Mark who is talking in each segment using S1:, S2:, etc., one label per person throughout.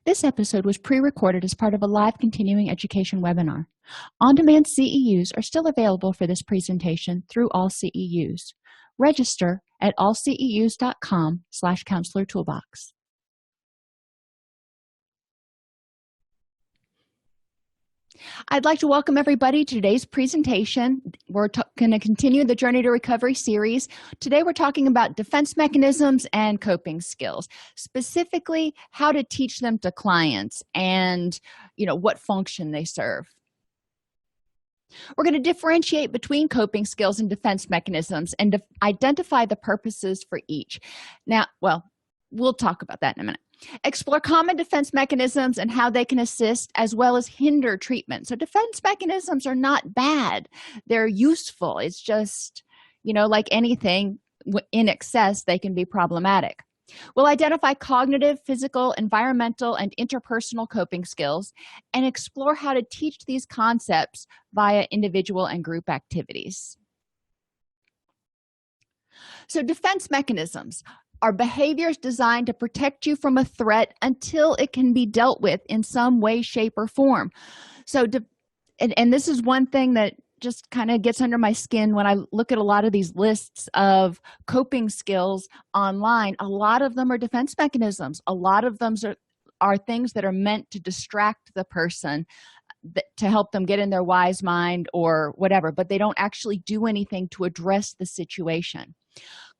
S1: This episode was pre-recorded as part of a live continuing education webinar. On-demand CEUs are still available for this presentation through AllCEUs. Register at allceus.com/counselor toolbox. I'd like to welcome everybody to today's presentation. We're going to continue the Journey to Recovery series. Today we're talking about defense mechanisms and coping skills, specifically how to teach them to clients and, what function they serve. We're going to differentiate between coping skills and defense mechanisms and identify the purposes for each. Now, we'll talk about that in a minute. Explore common defense mechanisms and how they can assist as well as hinder treatment. So defense mechanisms are not bad. They're useful. It's just, like anything, in excess, they can be problematic. We'll identify cognitive, physical, environmental, and interpersonal coping skills and explore how to teach these concepts via individual and group activities. So defense mechanisms are behaviors designed to protect you from a threat until it can be dealt with in some way, shape, or form. So, and this is one thing that just kind of gets under my skin when I look at a lot of these lists of coping skills online. A lot of them are defense mechanisms. A lot of them are things that are meant to distract the person, to help them get in their wise mind or whatever, but they don't actually do anything to address the situation.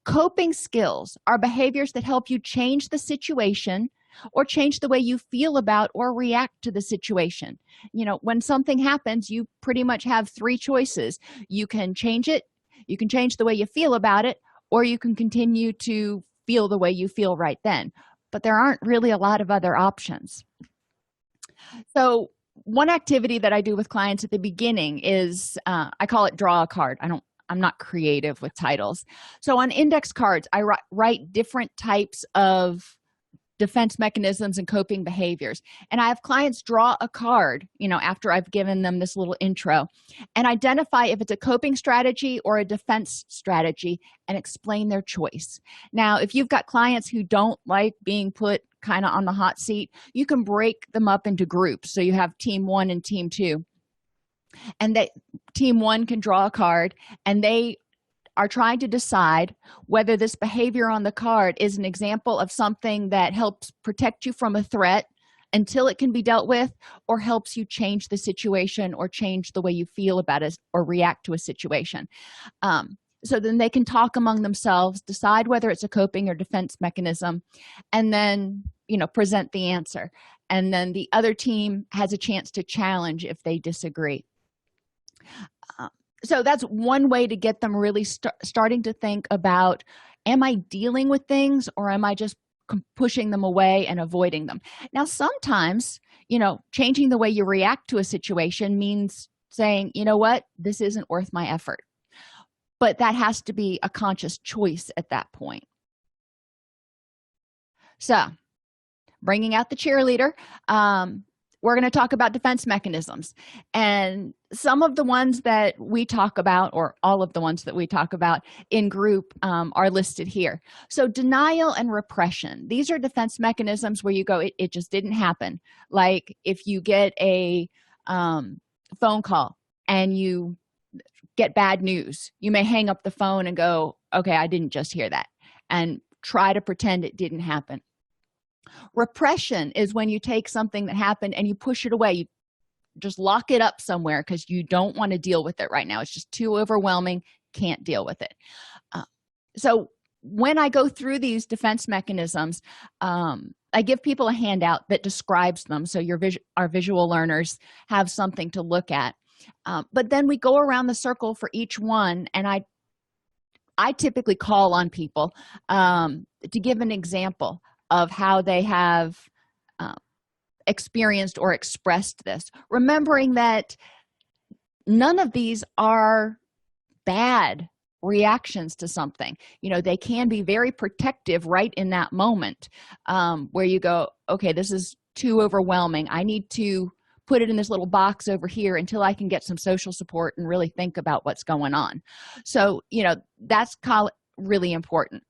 S1: Coping skills are behaviors that help you change the situation or change the way you feel about or react to the situation. When something happens, you pretty much have three choices. You can change it, you can change the way you feel about it, or you can continue to feel the way you feel right then. But there aren't really a lot of other options. So one activity that I do with clients at the beginning is, I call it draw a card. I'm not creative with titles. So on index cards, I write different types of defense mechanisms and coping behaviors. And I have clients draw a card, after I've given them this little intro, and identify if it's a coping strategy or a defense strategy and explain their choice. Now, if you've got clients who don't like being put kind of on the hot seat, you can break them up into groups. So you have team 1 and team 2. And that team 1 can draw a card, and they are trying to decide whether this behavior on the card is an example of something that helps protect you from a threat until it can be dealt with, or helps you change the situation or change the way you feel about it or react to a situation. So then they can talk among themselves, decide whether it's a coping or defense mechanism, and then present the answer. And then the other team has a chance to challenge if they disagree. So that's one way to get them really starting to think about, am I dealing with things, or am I just pushing them away and avoiding them? Now, sometimes, changing the way you react to a situation means saying, what, this isn't worth my effort. But that has to be a conscious choice at that point. So, bringing out the cheerleader, we're going to talk about defense mechanisms. And some of the ones that we talk about, or all of the ones that we talk about in group, are listed here. So denial and repression. These are defense mechanisms where you go, it just didn't happen. Like if you get a phone call and you get bad news, you may hang up the phone and go, okay, I didn't just hear that, and try to pretend it didn't happen. Repression is when you take something that happened and you push it away. You just lock it up somewhere because you don't want to deal with it right now. It's just too overwhelming, can't deal with it. So when I go through these defense mechanisms, I give people a handout that describes them, so our visual learners have something to look at. But then we go around the circle for each one, and I typically call on people to give an example of how they have experienced or expressed this, remembering that none of these are bad reactions to something. They can be very protective right in that moment, where you go, okay, this is too overwhelming. I need to put it in this little box over here until I can get some social support and really think about what's going on. So, that's really important.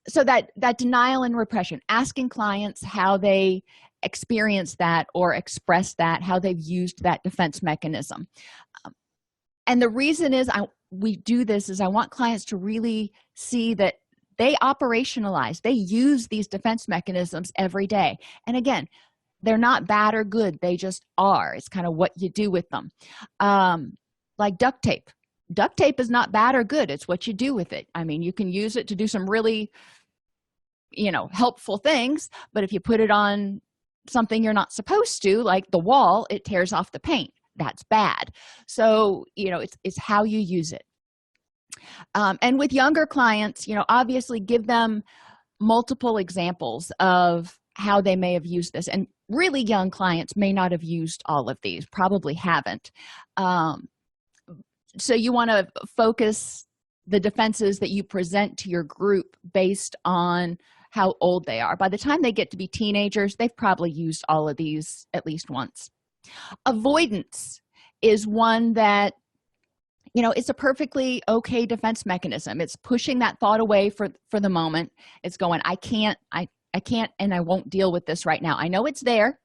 S1: So that denial and repression, asking clients how they experience that or express that, how they've used that defense mechanism. And the reason is we do this is I want clients to really see that they operationalize, they use these defense mechanisms every day. And again, they're not bad or good, they just are. It's kind of what you do with them. Like duct tape. Duct tape is not bad or good, it's what you do with it. I mean, you can use it to do some really helpful things, but if you put it on something you're not supposed to, like the wall, it tears off the paint. That's bad. So it's how you use it. And with younger clients, obviously give them multiple examples of how they may have used this. And really young clients may not have used all of these, probably haven't. So you want to focus the defenses that you present to your group based on how old they are. By the time they get to be teenagers, they've probably used all of these at least once. Avoidance is one that it's a perfectly okay defense mechanism. It's pushing that thought away for the moment. It's going, I can't and I won't deal with this right now. I know it's there,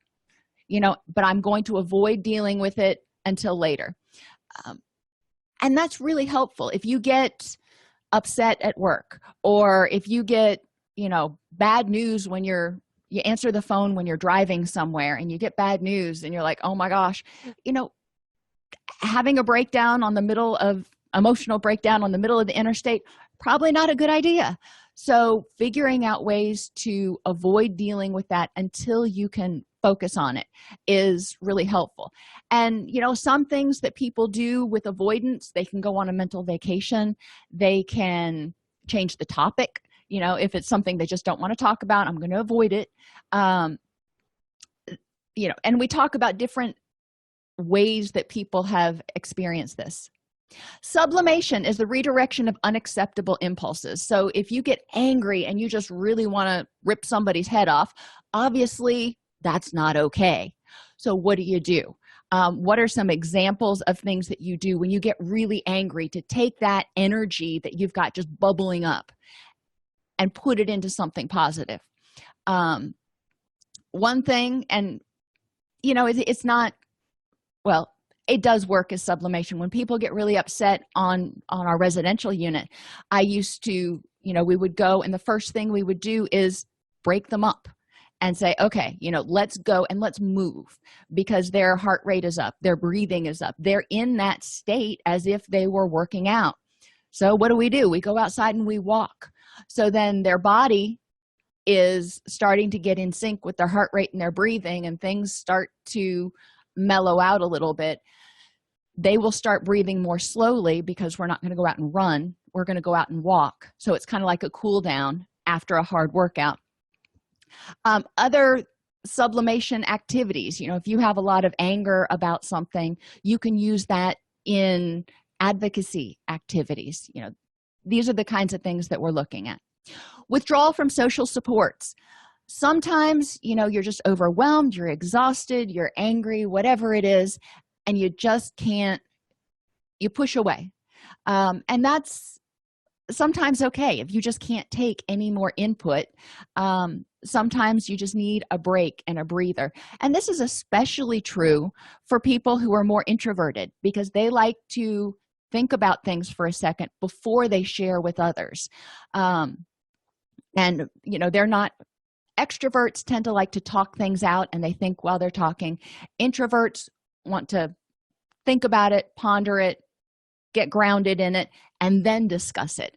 S1: but I'm going to avoid dealing with it until later. And that's really helpful. If you get upset at work, or if you get bad news when you answer the phone when you're driving somewhere and you get bad news and you're like, oh my gosh, having a emotional breakdown on the middle of the interstate, probably not a good idea. So figuring out ways to avoid dealing with that until you can focus on it is really helpful. And some things that people do with avoidance, they can go on a mental vacation, they can change the topic. If it's something they just don't want to talk about, I'm going to avoid it. And we talk about different ways that people have experienced this. Sublimation is the redirection of unacceptable impulses. So if you get angry and you just really want to rip somebody's head off, obviously that's not okay. So what do? What are some examples of things that you do when you get really angry to take that energy that you've got just bubbling up and put it into something positive? One thing, and it's not, well, it does work as sublimation. When people get really upset on our residential unit, I used to, we would go, and the first thing we would do is break them up and say, okay, let's go and let's move, because their heart rate is up, their breathing is up, they're in that state as if they were working out. So what do? We go outside and we walk. So then their body is starting to get in sync with their heart rate and their breathing, and things start to mellow out a little bit. They will start breathing more slowly because we're not going to go out and run. We're going to go out and walk. So it's kind of like a cool down after a hard workout. Other sublimation activities, if you have a lot of anger about something, you can use that in advocacy activities. These are the kinds of things that we're looking at. Withdrawal from social supports. Sometimes, you're just overwhelmed, you're exhausted, you're angry, whatever it is, and you just can't, you push away. And that's sometimes okay if you just can't take any more input. Sometimes you just need a break and a breather. And this is especially true for people who are more introverted, because they like to think about things for a second before they share with others. And they're not, extroverts tend to like to talk things out and they think while they're talking. Introverts want to think about it, ponder it, get grounded in it, and then discuss it.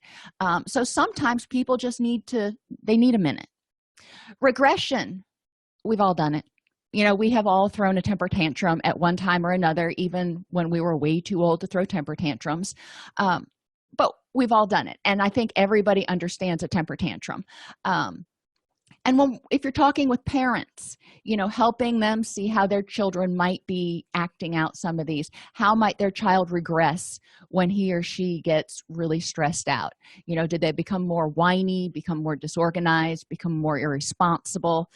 S1: So sometimes people just need a minute. Regression, we've all done it. We have all thrown a temper tantrum at one time or another, even when we were way too old to throw temper tantrums. But we've all done it. And I think everybody understands a temper tantrum. And if you're talking with parents, helping them see how their children might be acting out some of these, how might their child regress when he or she gets really stressed out? Did they become more whiny, become more disorganized, become more irresponsible?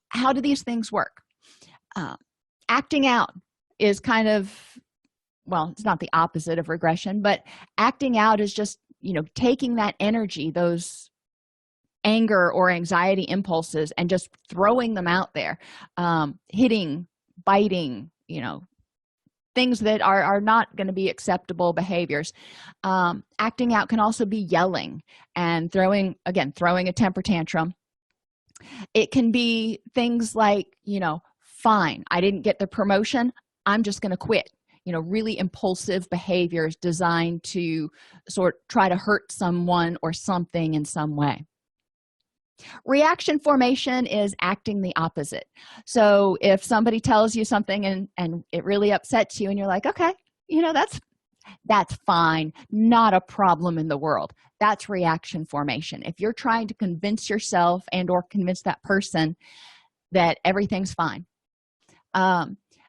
S1: How do these things work? Acting out is kind of, well, it's not the opposite of regression, but acting out is just, taking that energy, those anger or anxiety impulses and just throwing them out there, hitting, biting, things that are not going to be acceptable behaviors. Acting out can also be yelling and throwing a temper tantrum. It can be things like, fine, I didn't get the promotion, I'm just going to quit. Really impulsive behaviors designed to try to hurt someone or something in some way. Reaction formation is acting the opposite. So if somebody tells you something and it really upsets you and you're like, okay, that's fine, not a problem in the world. That's reaction formation. If you're trying to convince yourself and or convince that person that everything's fine.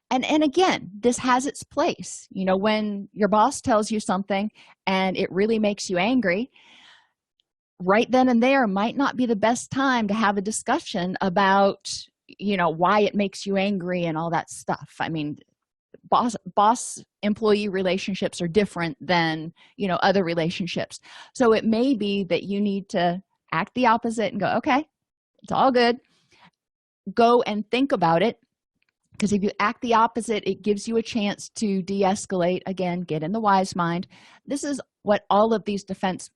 S1: And again, this has its place. When your boss tells you something and it really makes you angry, right then and there might not be the best time to have a discussion about, why it makes you angry and all that stuff. I mean, boss employee relationships are different than, other relationships. So it may be that you need to act the opposite and go, okay, it's all good. Go and think about it. Because if you act the opposite, it gives you a chance to de-escalate. Again, get in the wise mind. This is what all of these defense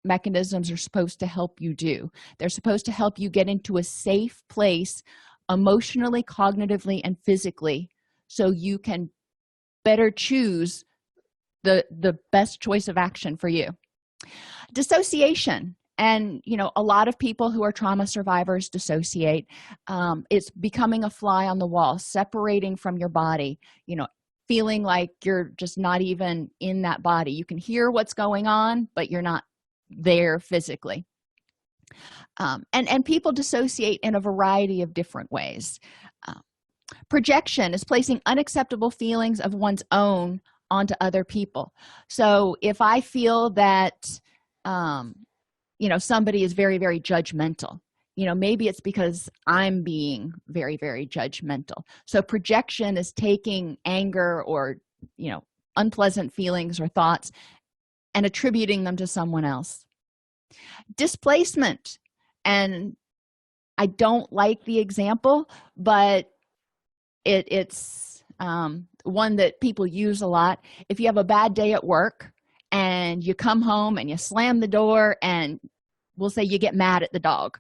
S1: mechanisms are supposed to help you do. They're supposed to help you get into a safe place emotionally, cognitively, and physically so you can better choose the best choice of action for you. Dissociation. And, a lot of people who are trauma survivors dissociate. It's becoming a fly on the wall, separating from your body, feeling like you're just not even in that body. You can hear what's going on, but you're not there physically. And people dissociate in a variety of different ways. Projection is placing unacceptable feelings of one's own onto other people. So if I feel that somebody is very, very judgmental, maybe it's because I'm being very, very judgmental. So projection is taking anger or unpleasant feelings or thoughts and attributing them to someone else. Displacement, and I don't like the example, but it's one that people use a lot. If you have a bad day at work and you come home and you slam the door and we'll say you get mad at the dog,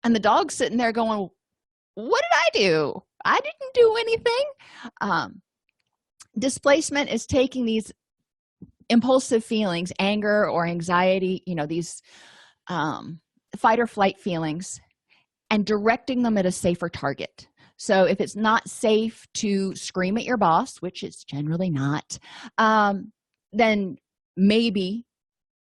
S1: and the dog's sitting there going, what did I do? I didn't do anything. Displacement is taking these impulsive feelings, anger or anxiety, these fight or flight feelings, and directing them at a safer target. So if it's not safe to scream at your boss, which it's generally not, then maybe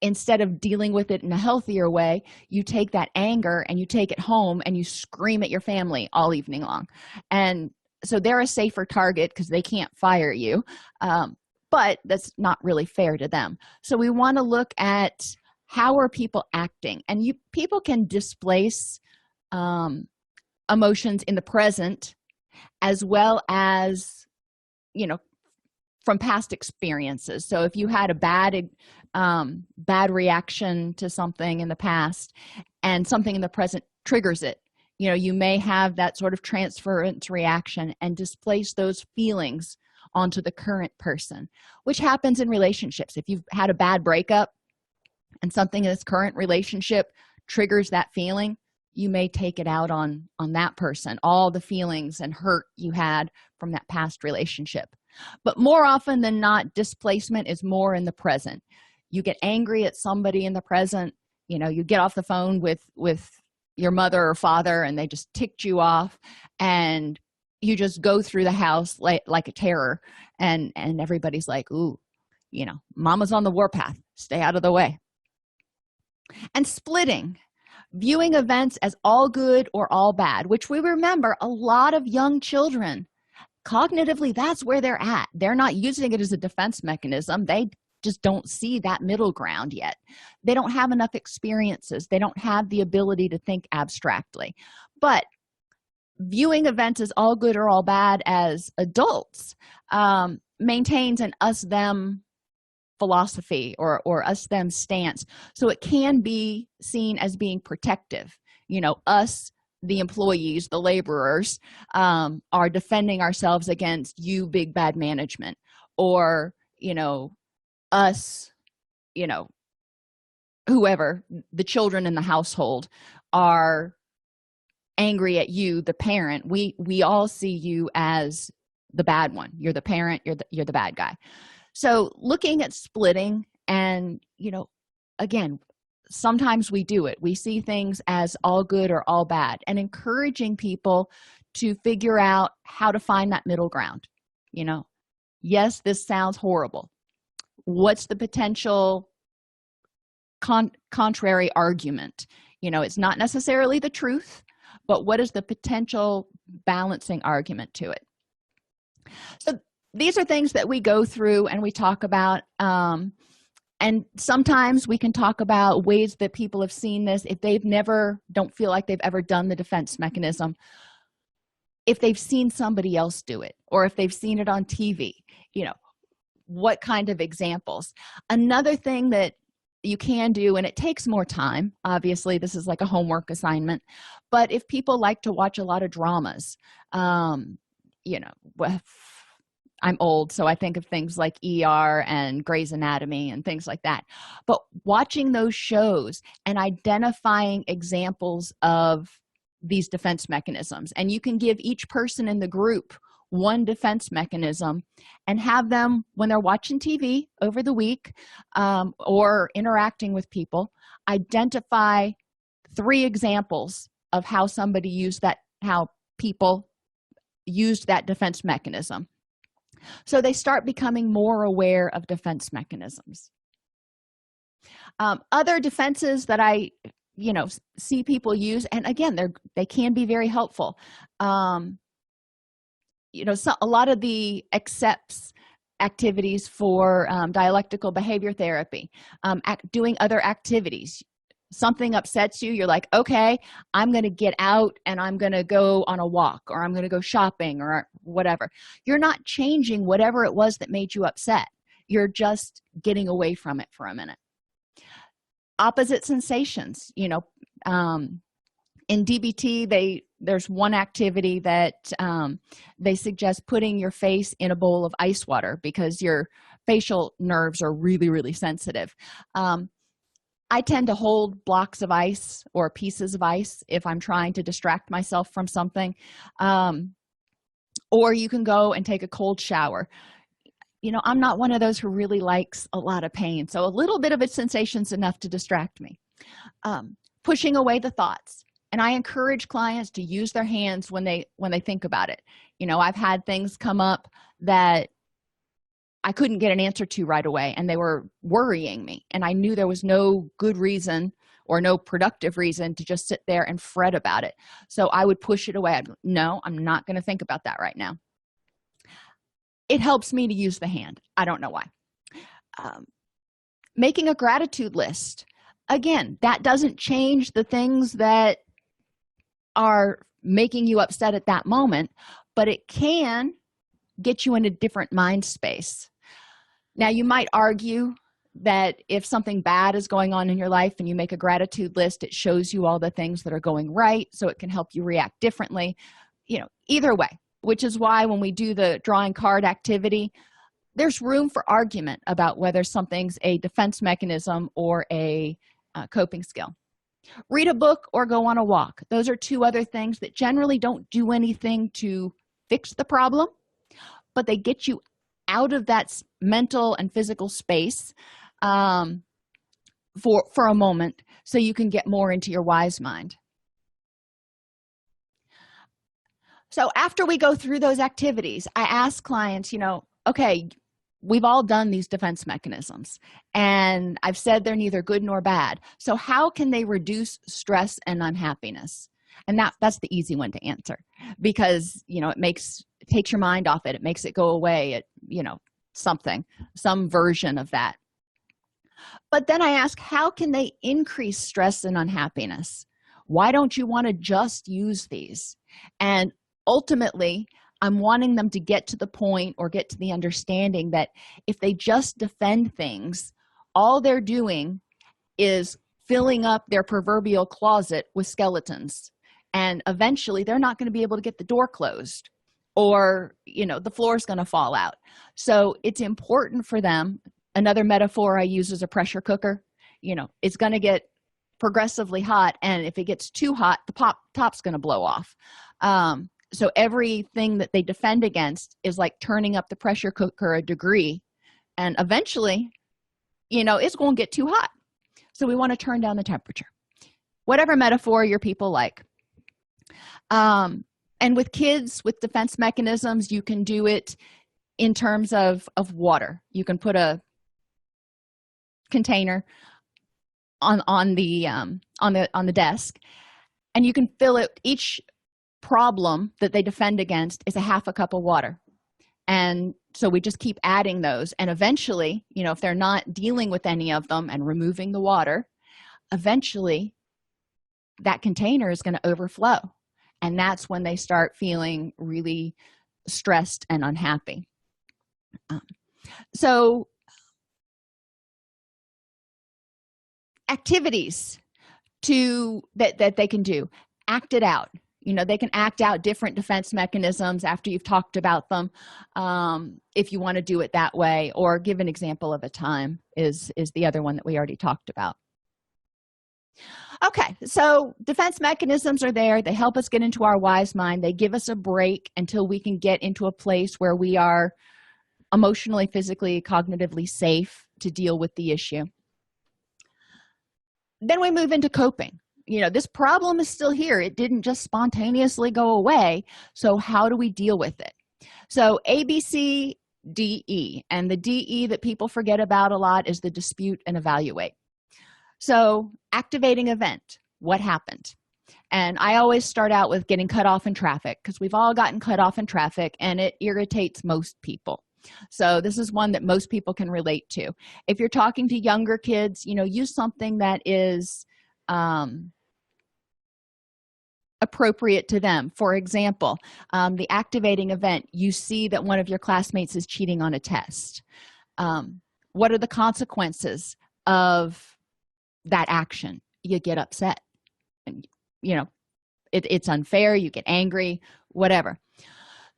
S1: instead of dealing with it in a healthier way, you take that anger and you take it home and you scream at your family all evening long. And so they're a safer target because they can't fire you, but that's not really fair to them. So we want to look at how are people acting, and people can displace emotions in the present as well as from past experiences. So if you had a bad reaction to something in the past and something in the present triggers it, you may have that sort of transference reaction and displace those feelings onto the current person, which happens in relationships. If you've had a bad breakup and something in this current relationship triggers that feeling, you may take it out on that person, all the feelings and hurt you had from that past relationship. But more often than not, displacement is more in the present. You get angry at somebody in the present, you get off the phone with your mother or father and they just ticked you off, and you just go through the house like a terror, and everybody's like, ooh, mama's on the warpath, stay out of the way. And splitting, viewing events as all good or all bad, which we remember a lot of young children, cognitively, that's where they're at. They're not using it as a defense mechanism. They just don't see that middle ground yet. They don't have enough experiences. They don't have the ability to think abstractly. But viewing events as all good or all bad as adults maintains an us-them philosophy or us them stance. So it can be seen as being protective. Us, the employees, the laborers, are defending ourselves against you big bad management, or us, whoever, the children in the household, are angry at you, the parent. We all see you as the bad one. You're the parent, you're the bad guy. So looking at splitting, and again, sometimes we do it. We see things as all good or all bad, and encouraging people to figure out how to find that middle ground. Yes, this sounds horrible. What's the potential contrary argument? It's not necessarily the truth, but what is the potential balancing argument to it? So these are things that we go through and we talk about, and sometimes we can talk about ways that people have seen this if don't feel like they've ever done the defense mechanism, if they've seen somebody else do it, or if they've seen it on TV. What kind of examples? Another thing that you can do, and it takes more time, obviously this is like a homework assignment, but if people like to watch a lot of dramas, I'm old, so I think of things like ER and Grey's Anatomy and things like that, but watching those shows and identifying examples of these defense mechanisms, and you can give each person in the group one defense mechanism and have them, when they're watching TV over the week, or interacting with people, identify 3 examples of how somebody used that, how people used that defense mechanism. So they start becoming more aware of defense mechanisms. Other defenses that I see people use, and again, they can be very helpful. So a lot of the accepts activities for dialectical behavior therapy, doing other activities. Something upsets you, you're like, okay, I'm going to get out and I'm going to go on a walk, or I'm going to go shopping, or whatever. You're not changing whatever it was that made you upset. You're just getting away from it for a minute. Opposite sensations, in DBT, there's one activity that they suggest putting your face in a bowl of ice water because your facial nerves are really, really sensitive. I tend to hold blocks of ice or pieces of ice if I'm trying to distract myself from something. Or you can go and take a cold shower. I'm not one of those who really likes a lot of pain, so a little bit of a sensation is enough to distract me. Pushing away the thoughts. And I encourage clients to use their hands when they think about it. I've had things come up that I couldn't get an answer to right away, and they were worrying me, and I knew there was no good reason or no productive reason to just sit there and fret about it. So I would push it away. No, I'm not going to think about that right now. It helps me to use the hand. I don't know why. Making a gratitude list. Again, that doesn't change the things that are making you upset at that moment, but it can get you in a different mind space. Now, you might argue that if something bad is going on in your life and you make a gratitude list, it shows you all the things that are going right, so it can help you react differently. Either way, which is why when we do the drawing card activity, there's room for argument about whether something's a defense mechanism or a coping skill. Read a book or go on a walk. Those are 2 other things that generally don't do anything to fix the problem, but they get you out of that mental and physical space for a moment, so you can get more into your wise mind. So after we go through those activities, I ask clients, okay, we've all done these defense mechanisms, and I've said they're neither good nor bad. So how can they reduce stress and unhappiness? And that's the easy one to answer, because it takes your mind off it. It makes it go away at some version of that. But then I ask, how can they increase stress and unhappiness? Why don't you want to just use these? And ultimately, I'm wanting them to get to the point or get to the understanding that if they just defend things, all they're doing is filling up their proverbial closet with skeletons. And eventually they're not going to be able to get the door closed, or, the floor is going to fall out. So it's important for them. Another metaphor I use is a pressure cooker. It's going to get progressively hot, and if it gets too hot, the top's going to blow off. So everything that they defend against is like turning up the pressure cooker a degree, and eventually it's going to get too hot. So we want to turn down the temperature, whatever metaphor your people like. And with kids, with defense mechanisms, you can do it in terms of water. You can put a container on the desk, and you can fill it. Each problem that they defend against is a half a cup of water, and so we just keep adding those, and eventually, if they're not dealing with any of them and removing the water, eventually that container is going to overflow, and that's when they start feeling really stressed and unhappy. So activities that they can do: act it out. They can act out different defense mechanisms after you've talked about them, if you want to do it that way, or give an example of a time is the other one that we already talked about. Okay, so defense mechanisms are there. They help us get into our wise mind. They give us a break until we can get into a place where we are emotionally, physically, cognitively safe to deal with the issue. Then we move into coping. This problem is still here. It didn't just spontaneously go away. So how do we deal with it? So A, B, C, D, E. And the DE that people forget about a lot is the dispute and evaluate. So activating event, what happened? And I always start out with getting cut off in traffic, because we've all gotten cut off in traffic and it irritates most people. So this is one that most people can relate to. If you're talking to younger kids, use something that is appropriate to them. For example, the activating event, you see that one of your classmates is cheating on a test. What are the consequences of that action? You get upset, and it's unfair. You get angry, whatever.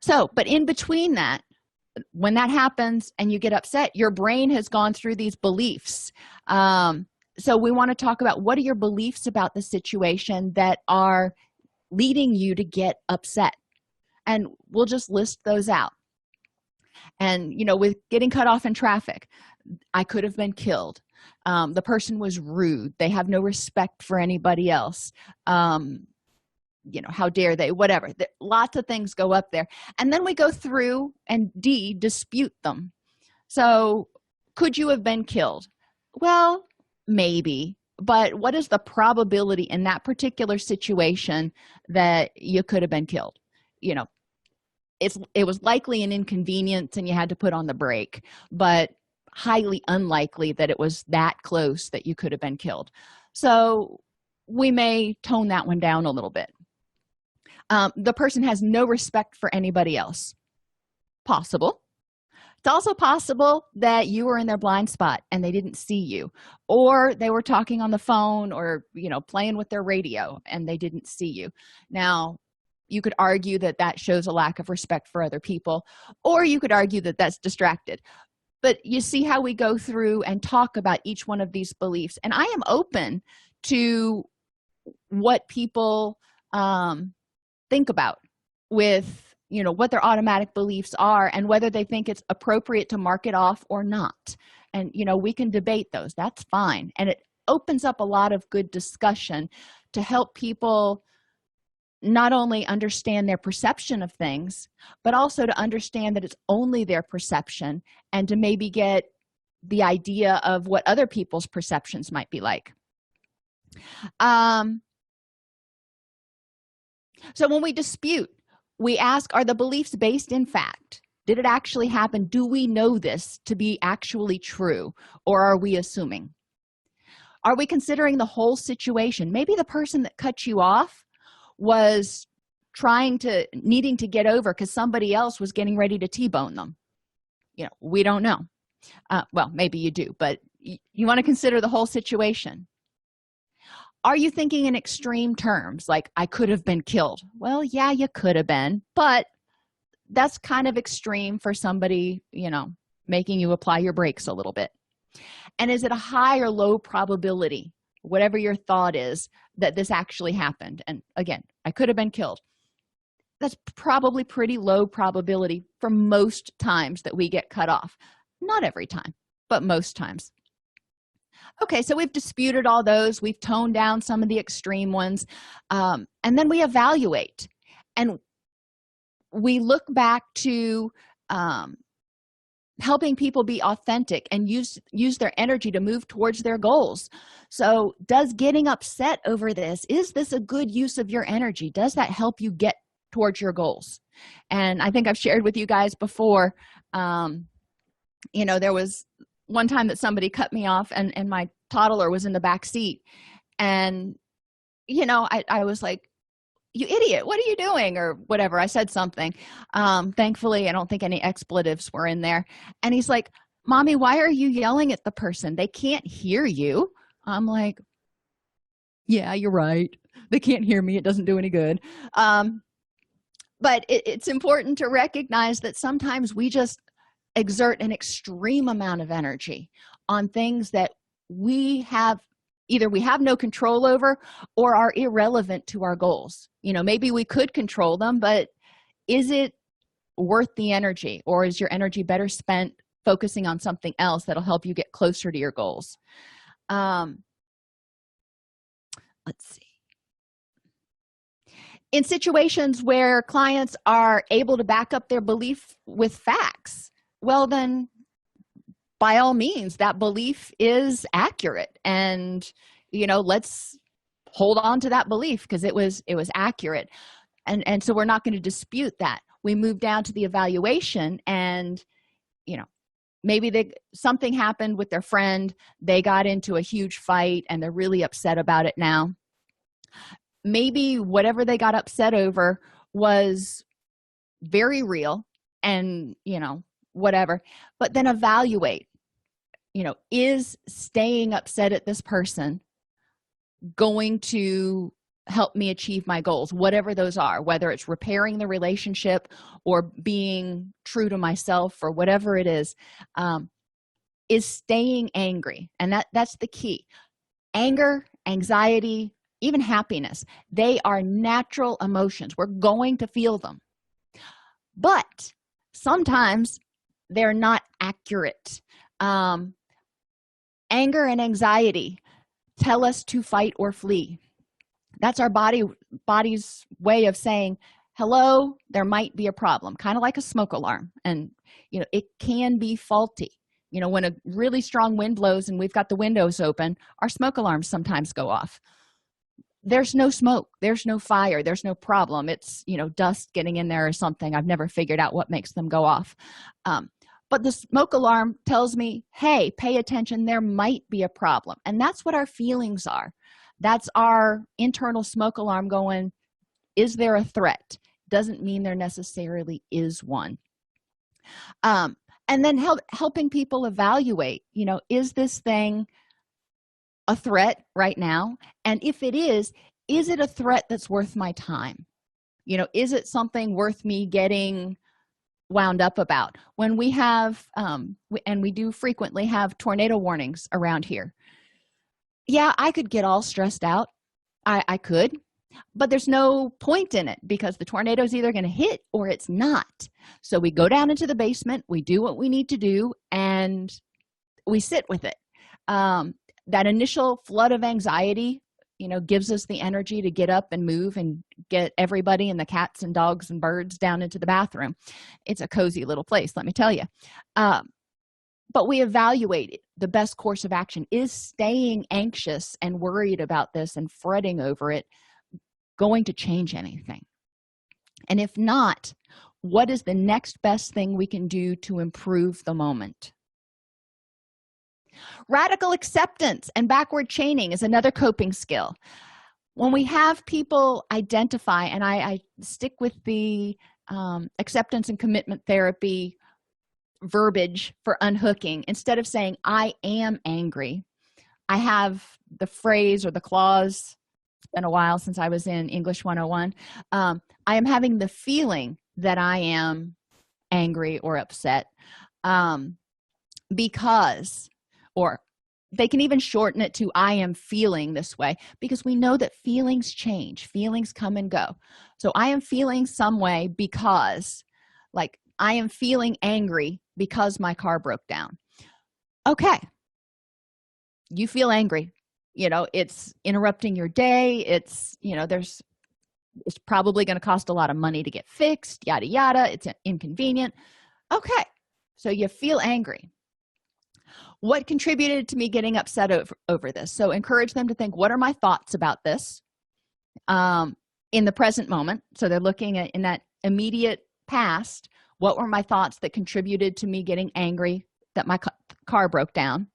S1: So, but in between that, when that happens and you get upset, your brain has gone through these beliefs. So we want to talk about, what are your beliefs about the situation that are leading you to get upset? And we'll just list those out. And with getting cut off in traffic, I could have been killed. The person was rude. They have no respect for anybody else. How dare they? Whatever. Lots of things go up there. And then we go through and D, dispute them. So could you have been killed? Well, maybe. But what is the probability in that particular situation that you could have been killed? It was likely an inconvenience and you had to put on the brake, but highly unlikely that it was that close that you could have been killed. So we may tone that one down a little bit. The person has no respect for anybody else. Possible. It's also possible that you were in their blind spot and they didn't see you, or they were talking on the phone or, playing with their radio and they didn't see you. Now, you could argue that that shows a lack of respect for other people, or you could argue that that's distracted. But you see how we go through and talk about each one of these beliefs. And I am open to what people think about with, what their automatic beliefs are and whether they think it's appropriate to mark it off or not. And, we can debate those. That's fine. And it opens up a lot of good discussion to help people not only understand their perception of things, but also to understand that it's only their perception, and to maybe get the idea of what other people's perceptions might be like. So when we dispute, we ask, are the beliefs based in fact? Did it actually happen? Do we know this to be actually true, or are we assuming? Are we considering the whole situation? Maybe the person that cut you off was needing to get over because somebody else was getting ready to T-bone them. We don't know. Well, maybe you do, but you want to consider the whole situation. Are you thinking in extreme terms, like I could have been killed? Well, yeah, you could have been, but that's kind of extreme for somebody, making you apply your brakes a little bit. And is it a high or low probability, whatever your thought is, that this actually happened? And again, I could have been killed. That's probably pretty low probability for most times that we get cut off. Not every time, but most times. Okay, so we've disputed all those. We've toned down some of the extreme ones. And then we evaluate. And we look back to helping people be authentic and use their energy to move towards their goals. So does getting upset over this, is this a good use of your energy? Does that help you get towards your goals? And I think I've shared with you guys before, there was one time that somebody cut me off and my toddler was in the back seat. And, I was like, you idiot, what are you doing? Or whatever. I said something. Thankfully, I don't think any expletives were in there. And he's like, Mommy, why are you yelling at the person? They can't hear you. I'm like, yeah, you're right. They can't hear me. It doesn't do any good. But it's important to recognize that sometimes we just exert an extreme amount of energy on things that either we have no control over or are irrelevant to our goals. Maybe we could control them, but is it worth the energy, or is your energy better spent focusing on something else that'll help you get closer to your goals? Let's see. In situations where clients are able to back up their belief with facts, well, then by all means, that belief is accurate. And, let's hold on to that belief because it was accurate. And so we're not going to dispute that. We move down to the evaluation and, maybe something happened with their friend. They got into a huge fight and they're really upset about it now. Maybe whatever they got upset over was very real and, whatever. But then evaluate, is staying upset at this person going to help me achieve my goals, whatever those are, whether it's repairing the relationship or being true to myself or whatever it is staying angry. And that's the key. Anger, anxiety, even happiness, they are natural emotions. We're going to feel them. But sometimes they're not accurate. Anger and anxiety tell us to fight or flee. That's our body's way of saying, hello, there might be a problem, kind of like a smoke alarm. And, it can be faulty. When a really strong wind blows and we've got the windows open, our smoke alarms sometimes go off. There's no smoke, there's no fire, there's no problem. It's, dust getting in there or something. I've never figured out what makes them go off. But the smoke alarm tells me, hey, pay attention, there might be a problem. And that's what our feelings are. That's our internal smoke alarm going, is there a threat? Doesn't mean there necessarily is one. And then helping people evaluate, is this thing a threat right now? And if it is it a threat that's worth my time? Is it something worth me getting wound up about? When we have and we do frequently have tornado warnings around here, yeah, I could get all stressed out. I could, but there's no point in it because the tornado is either going to hit or it's not. So we go down into the basement, we do what we need to do, and we sit with it. That initial flood of anxiety, gives us the energy to get up and move and get everybody and the cats and dogs and birds down into the bathroom. It's a cozy little place, let me tell you. But we evaluate the best course of action. Is staying anxious and worried about this and fretting over it going to change anything? And if not, what is the next best thing we can do to improve the moment? Radical acceptance and backward chaining is another coping skill. when we have people identify, and I stick with the acceptance and commitment therapy verbiage for unhooking, instead of saying I am angry, I have the phrase or the clause. It's been a while since I was in English 101. I am having the feeling that I am angry or upset because, or they can even shorten it to I am feeling this way, because we know that feelings change, feelings come and go. So I am feeling some way because, like, I am feeling angry because my car broke down. Okay, you feel angry, it's interrupting your day, it's probably going to cost a lot of money to get fixed, yada yada, it's inconvenient. Okay, so you feel angry. What contributed to me getting upset over this? So encourage them to think, what are my thoughts about this in the present moment? So they're looking at, in that immediate past, what were my thoughts that contributed to me getting angry that my car broke down?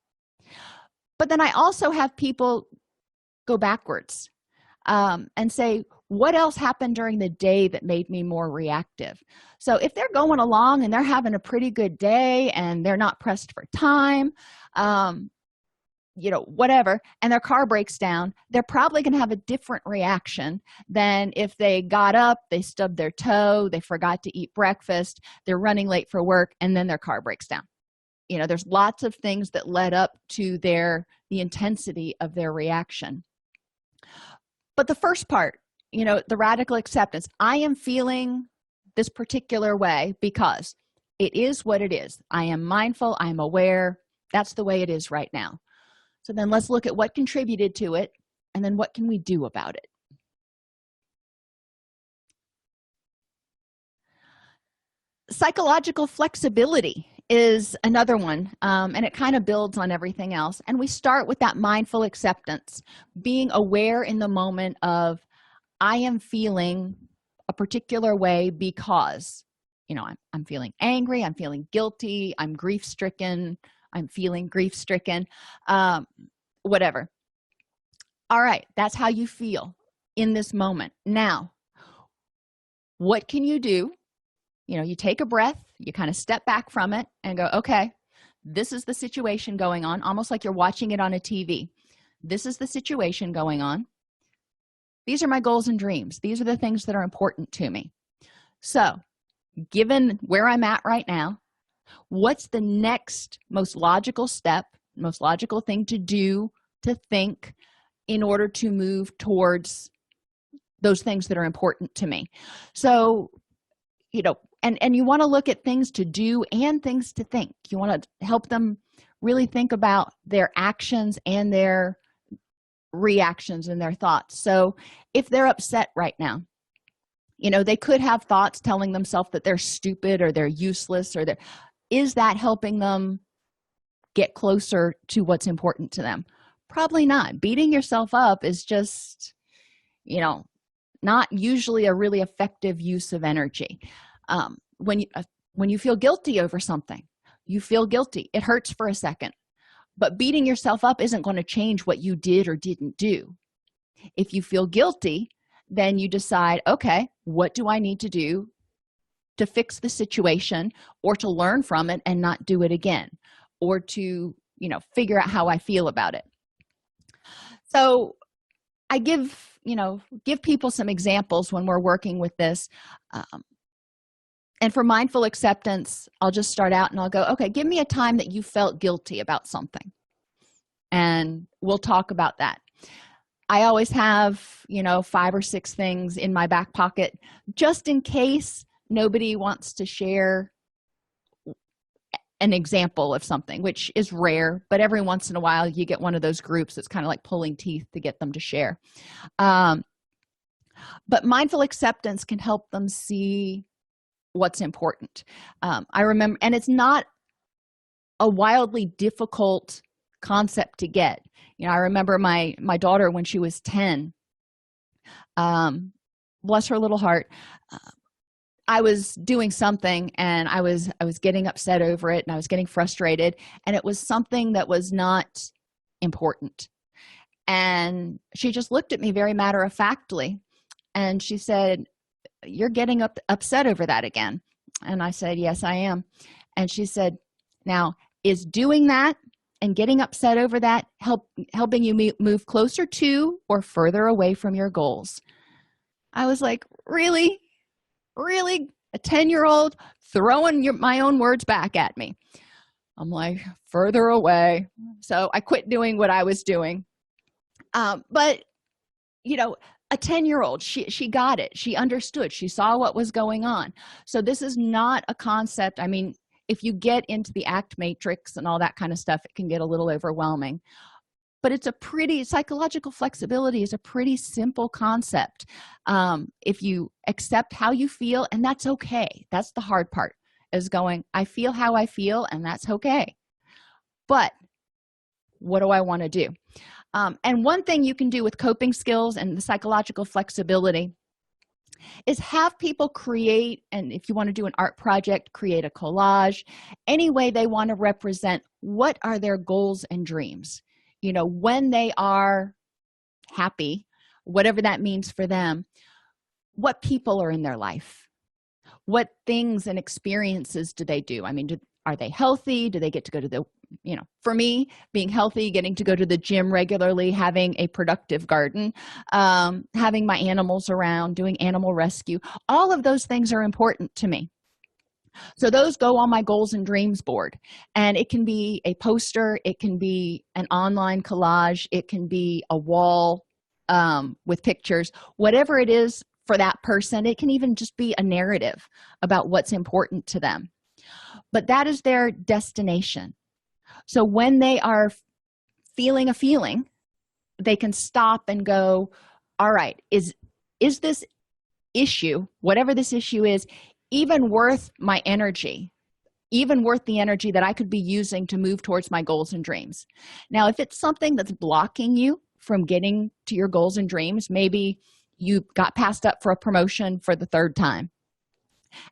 S1: But then I also have people go backwards and say, what else happened during the day that made me more reactive? So if they're going along and they're having a pretty good day and they're not pressed for time, whatever, and their car breaks down, they're probably going to have a different reaction than if they got up, they stubbed their toe, they forgot to eat breakfast, they're running late for work, and then their car breaks down. There's lots of things that led up to the intensity of their reaction. But the first part, the radical acceptance, I am feeling this particular way because it is what it is. I am mindful, I'm aware, that's the way it is right now. So then let's look at what contributed to it, and then what can we do about it? Psychological flexibility is another one, and it kind of builds on everything else. And we start with that mindful acceptance, being aware in the moment of, I am feeling a particular way because, I'm feeling angry, I'm feeling guilty, I'm grief-stricken, I'm feeling grief-stricken, whatever. All right, that's how you feel in this moment. Now, what can you do? You take a breath, you kind of step back from it and go, okay, this is the situation going on, almost like you're watching it on a TV. This is the situation going on. These are my goals and dreams. These are the things that are important to me. So, given where I'm at right now, what's the next most logical step, most logical thing to do, to think, in order to move towards those things that are important to me? So, and you want to look at things to do and things to think. You want to help them really think about their actions and their reactions and their thoughts. So if they're upset right now, they could have thoughts telling themselves that they're stupid or they're useless, or is that helping them get closer to what's important to them? Probably not. Beating yourself up is just, not usually a really effective use of energy. When you feel guilty over something, you feel guilty. It hurts for a second. But beating yourself up isn't going to change what you did or didn't do. If you feel guilty, then you decide, okay, what do I need to do to fix the situation, or to learn from it and not do it again, or to, figure out how I feel about it. So I give people some examples when we're working with this. And for mindful acceptance, I'll just start out and I'll go, okay, give me a time that you felt guilty about something. And we'll talk about that. I always have, 5 or 6 things in my back pocket, just in case nobody wants to share an example of something, which is rare, but every once in a while you get one of those groups that's kind of like pulling teeth to get them to share. But mindful acceptance can help them see what's important. I remember, and it's not a wildly difficult concept to get. I remember my daughter when she was 10, bless her little heart, I was doing something and I was getting upset over it, and I was getting frustrated, and it was something that was not important. And she just looked at me very matter-of-factly, and she said, "You're getting upset over that again." And I said, "Yes, I am." And she said, "Now, is doing that and getting upset over that helping you move closer to or further away from your goals?" I was like, really? Really? A 10-year-old throwing my own words back at me? I'm like, further away. So I quit doing what I was doing. But, a 10-year-old, she got it. She understood. She saw what was going on. So this is not a concept. I mean, if you get into the ACT matrix and all that kind of stuff, it can get a little overwhelming. But psychological flexibility is a pretty simple concept. If you accept how you feel, and that's okay. That's the hard part, is going, I feel how I feel, and that's okay. But what do I want to do? And one thing you can do with coping skills and the psychological flexibility is have people create, and if you want to do an art project, create a collage, any way they want to represent what are their goals and dreams. When they are happy, whatever that means for them, what people are in their life, what things and experiences do they do? I mean, are they healthy? Do they get to go to for me, being healthy, getting to go to the gym regularly, having a productive garden, having my animals around, doing animal rescue, all of those things are important to me. So those go on my goals and dreams board, and it can be a poster, it can be an online collage, it can be a wall with pictures, whatever it is for that person. It can even just be a narrative about what's important to them, but that is their destination. So when they are feeling a feeling, they can stop and go, all right, is this issue, whatever this issue is, even worth my energy, even worth the energy that I could be using to move towards my goals and dreams? Now, if it's something that's blocking you from getting to your goals and dreams, maybe you got passed up for a promotion for the third time,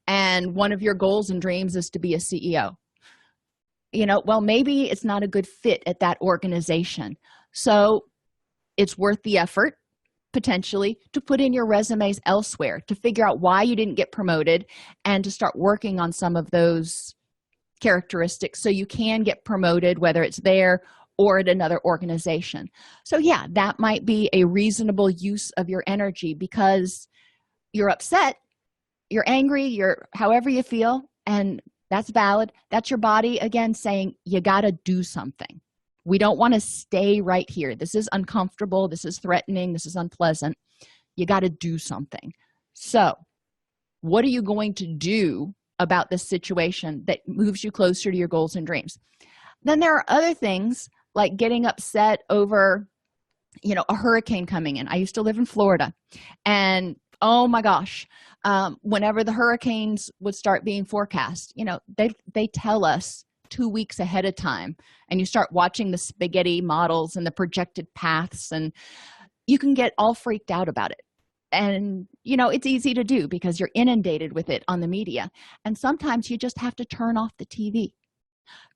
S1: and one of your goals and dreams is to be a CEO. Well, maybe it's not a good fit at that organization. So it's worth the effort, potentially, to put in your resumes elsewhere, to figure out why you didn't get promoted, and to start working on some of those characteristics so you can get promoted, whether it's there or at another organization. So yeah, that might be a reasonable use of your energy, because you're upset, you're angry, you're however you feel, and that's valid. That's your body, again, saying you got to do something. We don't want to stay right here. This is uncomfortable. This is threatening. This is unpleasant. You got to do something. So what are you going to do about this situation that moves you closer to your goals and dreams? Then there are other things like getting upset over, a hurricane coming in. I used to live in Florida, and oh my gosh, whenever the hurricanes would start being forecast, they tell us 2 weeks ahead of time, and you start watching the spaghetti models and the projected paths, and you can get all freaked out about it. And it's easy to do because you're inundated with it on the media, and sometimes you just have to turn off the TV,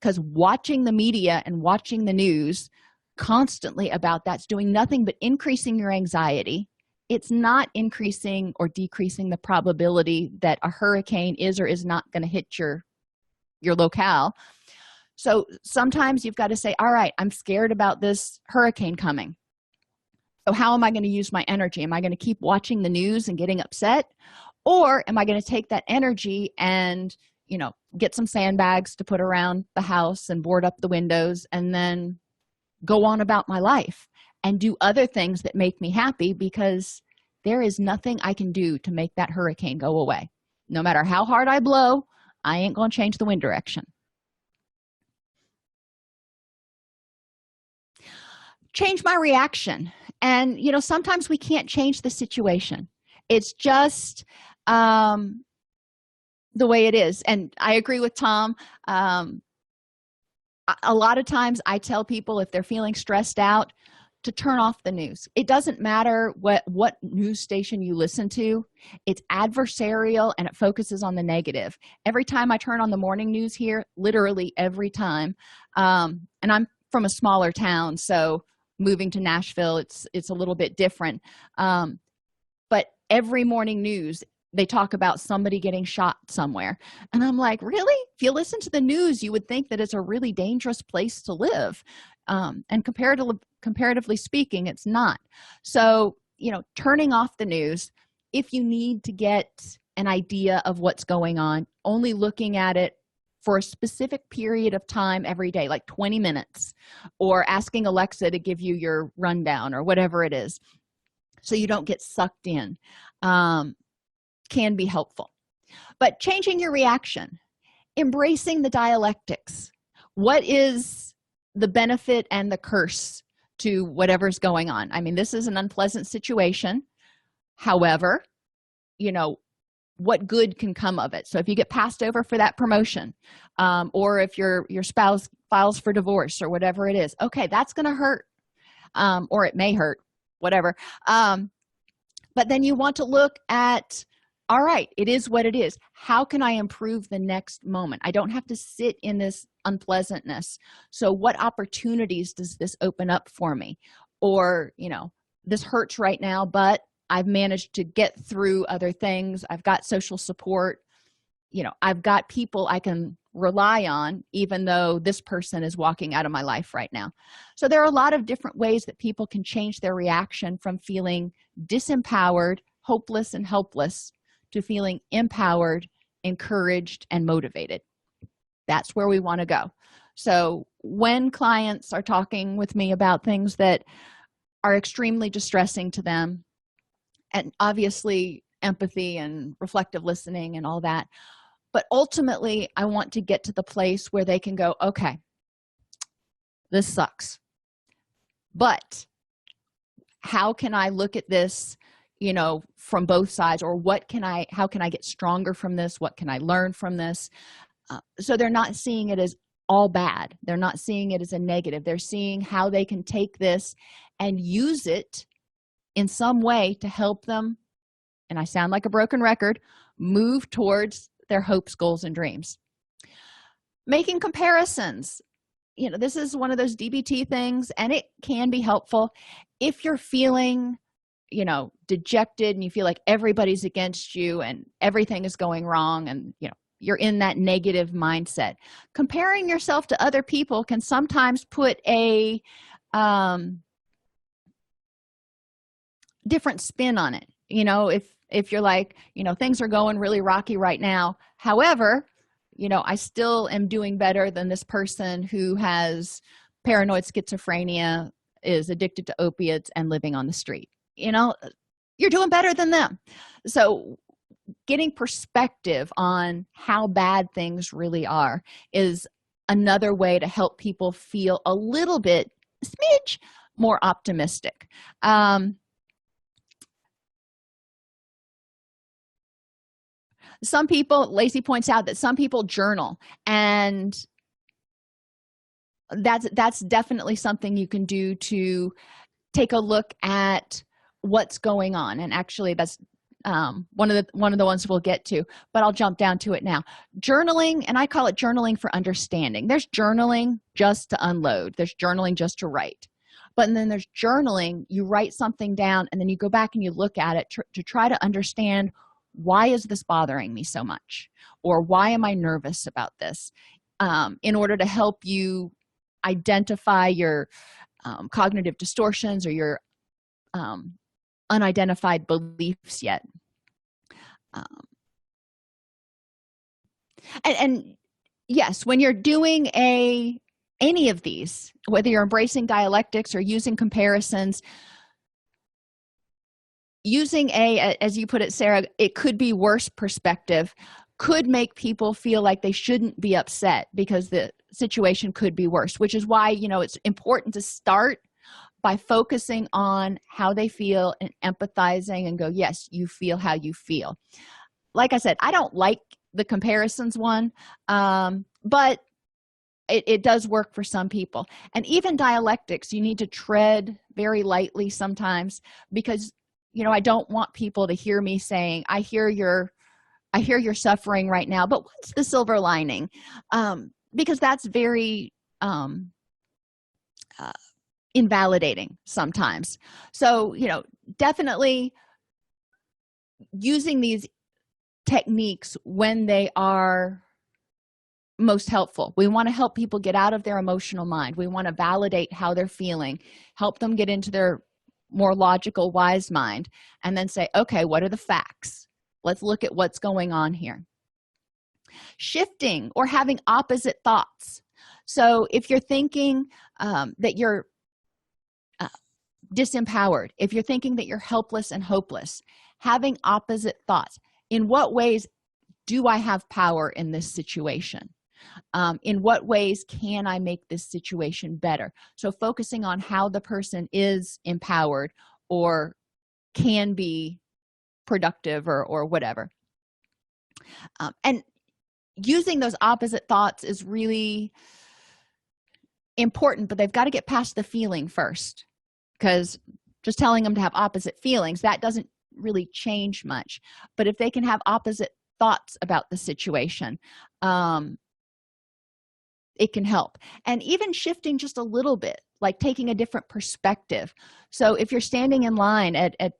S1: because watching the media and watching the news constantly about that's doing nothing but increasing your anxiety. It's not increasing or decreasing the probability that a hurricane is or is not going to hit your locale. So sometimes you've got to say, all right, I'm scared about this hurricane coming. So how am I going to use my energy? Am I going to keep watching the news and getting upset? Or am I going to take that energy and, get some sandbags to put around the house and board up the windows, and then go on about my life and do other things that make me happy, because there is nothing I can do to make that hurricane go away. No matter how hard I blow, I ain't going to change the wind direction. Change my reaction. And, sometimes we can't change the situation. It's just the way it is. And I agree with Tom. A lot of times I tell people, if they're feeling stressed out, to turn off the news. It doesn't matter what news station you listen to. It's adversarial and it focuses on the negative. Every time I turn on the morning news here, literally every time, and I'm from a smaller town, so moving to Nashville, it's a little bit different. But every morning news, they talk about somebody getting shot somewhere, and I'm like, really? If you listen to the news, you would think that it's a really dangerous place to live, and comparatively speaking, it's not. So, turning off the news, if you need to get an idea of what's going on, only looking at it for a specific period of time every day, like 20 minutes, or asking Alexa to give you your rundown or whatever it is, so you don't get sucked in, can be helpful. But changing your reaction, embracing the dialectics. What is the benefit and the curse to whatever's going on? I mean, this is an unpleasant situation. However, what good can come of it? So if you get passed over for that promotion, or if your spouse files for divorce or whatever it is, okay, that's going to hurt, or it may hurt, whatever. But then you want to look at, all right, it is what it is. How can I improve the next moment? I don't have to sit in this unpleasantness. So what opportunities does this open up for me? Or, this hurts right now, but I've managed to get through other things. I've got social support. I've got people I can rely on, even though this person is walking out of my life right now. So there are a lot of different ways that people can change their reaction from feeling disempowered, hopeless, and helpless to feeling empowered, encouraged, and motivated. That's where we want to go. So when clients are talking with me about things that are extremely distressing to them, and obviously empathy and reflective listening and all that, but ultimately I want to get to the place where they can go, okay, this sucks, but how can I look at this from both sides? Or how can I get stronger from this? What can I learn from this? So they're not seeing it as all bad. They're not seeing it as a negative. They're seeing how they can take this and use it in some way to help them, and I sound like a broken record, move towards their hopes, goals, and dreams. Making comparisons. This is one of those DBT things, and it can be helpful if you're feeling dejected and you feel like everybody's against you and everything is going wrong, and you're in that negative mindset. Comparing yourself to other people can sometimes put a different spin on it. If you're like, things are going really rocky right now, however, I still am doing better than this person who has paranoid schizophrenia, is addicted to opiates, and living on the street. You're doing better than them. So getting perspective on how bad things really are is another way to help people feel a little bit, smidge, more optimistic. Some people, Lacey points out that some people journal, and that's definitely something you can do to take a look at what's going on. And actually, that's one of the ones we'll get to, but I'll jump down to it now. Journaling, and I call it journaling for understanding. There's journaling just to unload. There's journaling just to write. But then there's journaling, you write something down, and then you go back and you look at it to try to understand, why is this bothering me so much? Or why am I nervous about this? In order to help you identify your cognitive distortions or your unidentified beliefs yet. And yes, when you're doing any of these, whether you're embracing dialectics or using comparisons, using as you put it, Sarah, it could be worse perspective, could make people feel like they shouldn't be upset because the situation could be worse, which is why, it's important to start by focusing on how they feel and empathizing and go, yes, you feel how you feel. Like I said, I don't like the comparisons one, but it does work for some people. And even dialectics, you need to tread very lightly sometimes, because I don't want people to hear me saying, I hear you're suffering right now, but what's the silver lining? Because that's very invalidating sometimes. So, definitely using these techniques when they are most helpful. We want to help people get out of their emotional mind. We want to validate how they're feeling, help them get into their more logical, wise mind, and then say, okay, what are the facts? Let's look at what's going on here. Shifting or having opposite thoughts. So if you're thinking that you're disempowered, if you're thinking that you're helpless and hopeless, having opposite thoughts. In what ways do I have power in this situation? In what ways can I make this situation better? So focusing on how the person is empowered or can be productive or whatever. And using those opposite thoughts is really important, but they've got to get past the feeling first, because just telling them to have opposite feelings, that doesn't really change much. But if they can have opposite thoughts about the situation, it can help. And even shifting just a little bit, like taking a different perspective. So if you're standing in line at a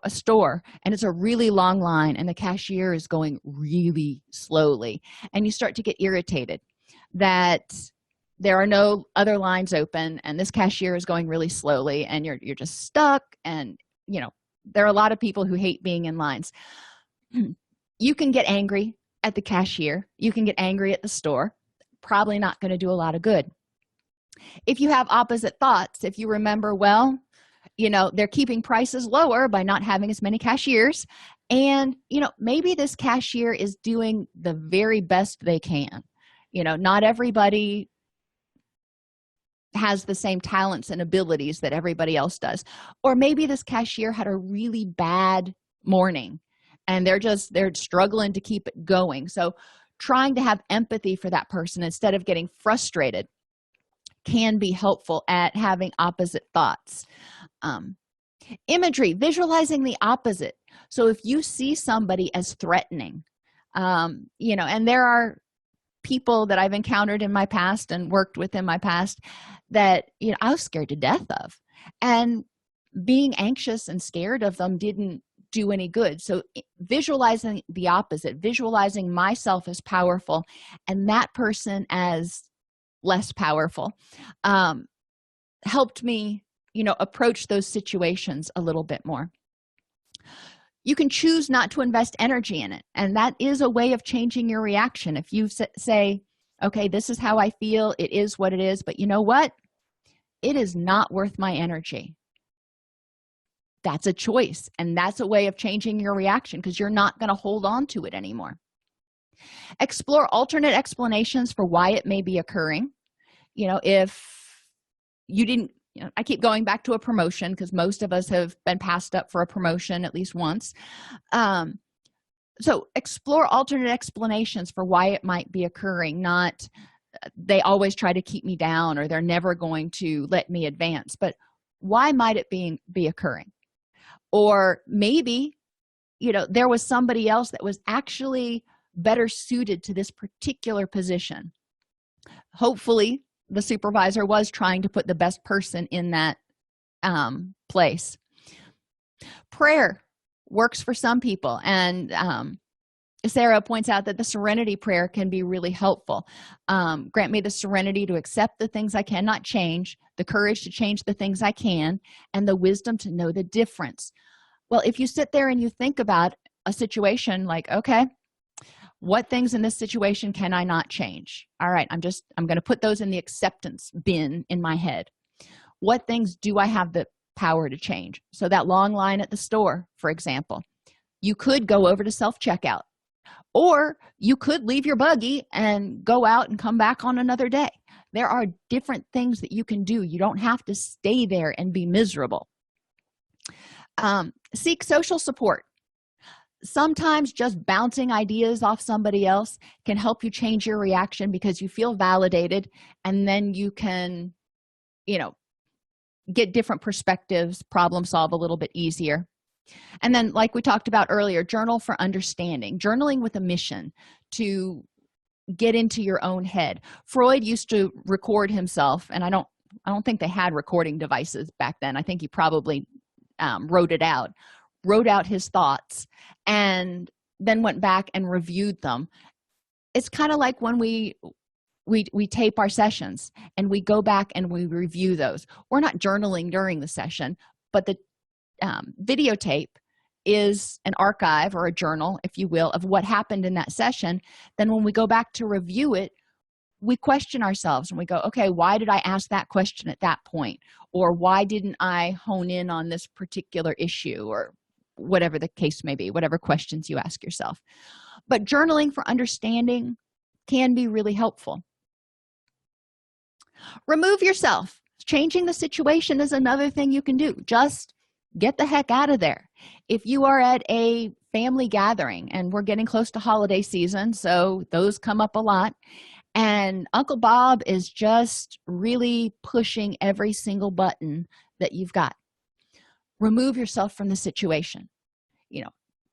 S1: store and it's a really long line and the cashier is going really slowly, and you start to get irritated that there are no other lines open and this cashier is going really slowly and you're just stuck, and there are a lot of people who hate being in lines. You can get angry at the cashier, you can get angry at the store, probably not going to do a lot of good. If you have opposite thoughts, if you remember, well, they're keeping prices lower by not having as many cashiers, and maybe this cashier is doing the very best they can. Not everybody has the same talents and abilities that everybody else does, or maybe this cashier had a really bad morning and they're struggling to keep it going. So trying to have empathy for that person instead of getting frustrated can be helpful at having opposite thoughts. Imagery, visualizing the opposite. So if you see somebody as threatening, and there are people that I've encountered in my past and worked with in my past that I was scared to death of, and being anxious and scared of them didn't do any good. So visualizing the opposite, visualizing myself as powerful and that person as less powerful, helped me approach those situations a little bit more. You can choose not to invest energy in it, and that is a way of changing your reaction. If you say, okay, this is how I feel, it is what it is, but you know what, it is not worth my energy. That's a choice, and that's a way of changing your reaction, because you're not going to hold on to it anymore. Explore alternate explanations for why it may be occurring. If you didn't, I keep going back to a promotion because most of us have been passed up for a promotion at least once. So explore alternate explanations for why it might be occurring, not they always try to keep me down or they're never going to let me advance, but why might it be occurring? Or maybe there was somebody else that was actually better suited to this particular position. Hopefully the supervisor was trying to put the best person in that place. Prayer works for some people, and Sarah points out that the serenity prayer can be really helpful. Grant me the serenity to accept the things I cannot change, the courage to change the things I can, and the wisdom to know the difference. Well, if you sit there and you think about a situation like, okay, what things in this situation can I not change? All right, I'm going to put those in the acceptance bin in my head. What things do I have the power to change? So that long line at the store, for example, you could go over to self-checkout, or you could leave your buggy and go out and come back on another day. There are different things that you can do. You don't have to stay there and be miserable. Seek social support. Sometimes just bouncing ideas off somebody else can help you change your reaction because you feel validated, and then you can, get different perspectives, problem solve a little bit easier. And then, like we talked about earlier, journal for understanding, journaling with a mission to get into your own head. Freud used to record himself, and I don't I don't think they had recording devices back then. I think he probably wrote out his thoughts, and then went back and reviewed them. It's kind of like when we tape our sessions and we go back and we review those. We're not journaling during the session, but the videotape is an archive or a journal, if you will, of what happened in that session. Then when we go back to review it, we question ourselves and we go, okay, why did I ask that question at that point? Or why didn't I hone in on this particular issue? Or whatever the case may be, whatever questions you ask yourself. But journaling for understanding can be really helpful. Remove yourself. Changing the situation is another thing you can do. Just get the heck out of there. If you are at a family gathering, and we're getting close to holiday season, so those come up a lot, and Uncle Bob is just really pushing every single button that you've got, remove yourself from the situation.